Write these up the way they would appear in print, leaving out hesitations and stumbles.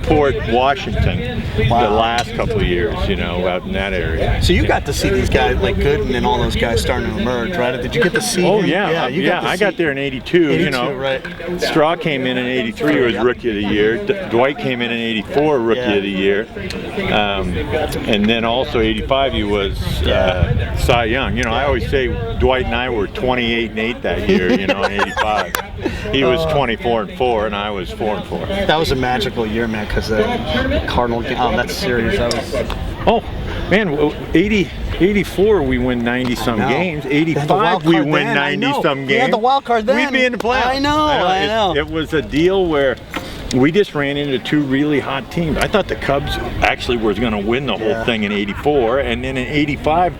Fort Washington the last couple of years, you know, out in that area. So you got to see these guys like Gooden and all those guys starting to emerge, right? Did you get to see? Oh him? yeah. I got there in '82. You know, right. Straw came in '83, was Rookie of the Year. Dwight came in '84, Rookie of the Year, and then also '85 he was Cy Young. You know, I always say Dwight and I were 28-8 that year. You know, in '85, he was 24-4, and I was 4-4. That was a magical year, man, because the Cardinal game. Oh, that series. That was. Oh, man, 84 we win 90-some games. 85 we win 90-some games. We had the wild card then. We'd be in the playoffs. I know. It was a deal where we just ran into two really hot teams. I thought the Cubs actually was going to win the whole thing in '84, and then in '85,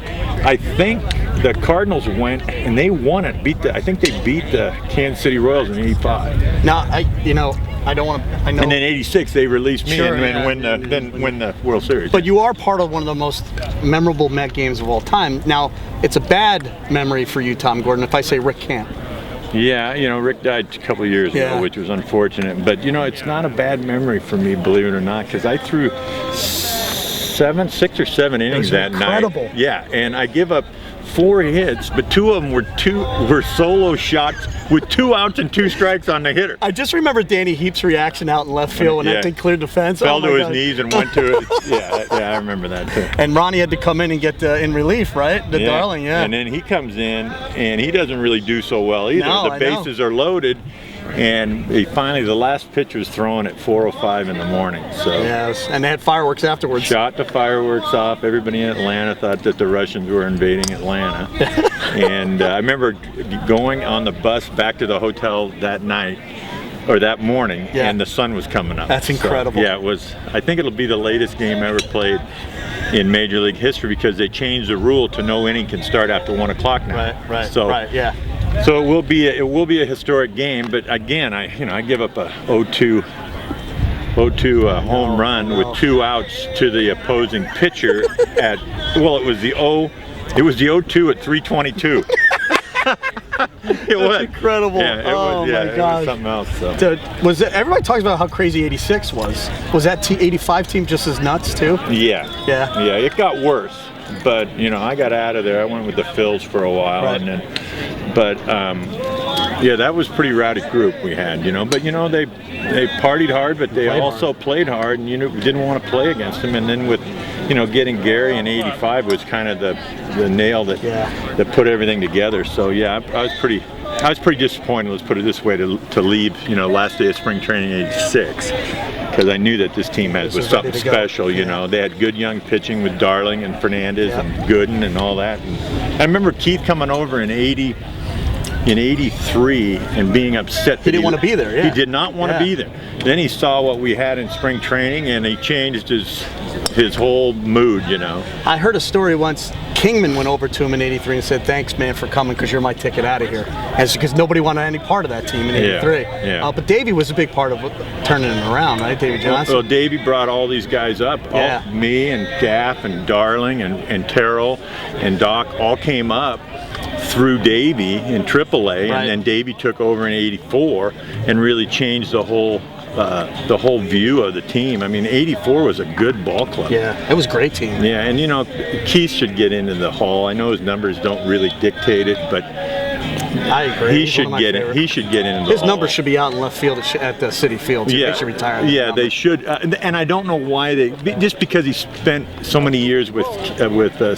I think the Cardinals went and they won it. I think they beat the Kansas City Royals in '85. Now, I don't want to. I know. And then '86 they released me and win the World Series. But you are part of one of the most memorable Met games of all time. Now, it's a bad memory for you, Tom Gordon, if I say Rick Camp. Yeah, you know, Rick died a couple of years ago, which was unfortunate. But, you know, it's not a bad memory for me, believe it or not, because I threw 6 or 7 innings that night. Yeah, and I give up 4 hits, but 2 of them were solo shots with 2 outs and 2 strikes on the hitter. I just remember Danny Heap's reaction out in left field when that thing cleared the fence. Fell to his knees and went to it. Yeah, I remember that too. And Ronnie had to come in and get in relief, right? The Darling, And then he comes in and he doesn't really do so well either. The bases are loaded. And finally, the last pitch was thrown at 4:05 in the morning. So and they had fireworks afterwards. Shot the fireworks off. Everybody in Atlanta thought that the Russians were invading Atlanta. And I remember going on the bus back to the hotel that night, or that morning, and the sun was coming up. That's incredible. So, it was. I think it'll be the latest game ever played in Major League history because they changed the rule to no inning can start after 1 o'clock now. So it will be a historic game, but again, I give up a 0-2 home run with 2 outs to the opposing pitcher at it was the 0-2 at 3:22. It was incredible. Yeah, it was. Yeah, it was something else. So. Everybody talks about how crazy '86 was. Was that '85 team just as nuts too? Yeah. It got worse, but I got out of there. I went with the Phils for a while, and then. But that was a pretty rowdy group we had, But they partied hard, but they also played hard, and didn't want to play against them. And then with getting Gary in '85 was kind of the nail that put everything together. So I was pretty disappointed. Let's put it this way, to leave last day of spring training '86. Because I knew that this team was something special, They had good young pitching with Darling and Fernandez and Gooden and all that. And I remember Keith coming over in '83 and being upset that he didn't want to be there. He did not want to be there. Then he saw what we had in spring training and he changed his whole mood, I heard a story once. Kingman went over to him in '83 and said, "Thanks, man, for coming, because you're my ticket out of here." Because nobody wanted any part of that team in '83. But Davey was a big part of turning it around, right? Davey Johnson. Well, Davey brought all these guys up. Me and Gaff and Darling and Terrell and Doc all came up through Davey in AAA, and then Davey took over in '84 and really changed the whole view of the team. I mean, '84 was a good ball club. Yeah, it was a great team. Yeah, and Keith should get into the Hall. I know his numbers don't really dictate it, but I agree. He should get into the His Hall. numbers should be out in left field at the City Field. So they should retire. Yeah, they should. And I don't know why just because he spent so many years with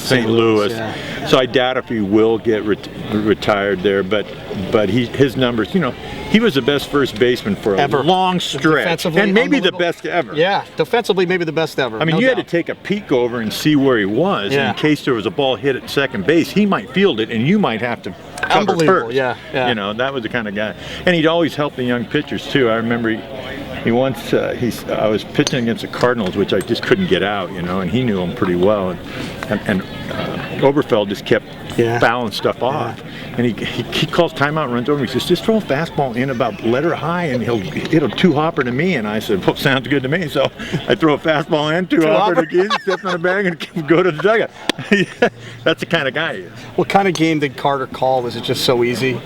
St. Louis. So I doubt if he will get retired there. But his numbers, he was the best first baseman for a long stretch, and maybe the best ever. Yeah, defensively maybe the best ever. I mean, you had to take a peek over and see where he was in case there was a ball hit at second base. He might field it, and you might have to cover first. Yeah. That was the kind of guy, and he'd always help the young pitchers too. I remember I was pitching against the Cardinals, which I just couldn't get out, and he knew them pretty well, and Oberfeld just kept fouling stuff off. And he calls timeout and runs over. He says, "Just throw a fastball in about letter high, and it'll two-hopper to me." And I said, "Well, sounds good to me." So I throw a fastball in, two-hopper again, step in the bag, and go to the dugout. That's the kind of guy he is. What kind of game did Carter call? Was it just so easy?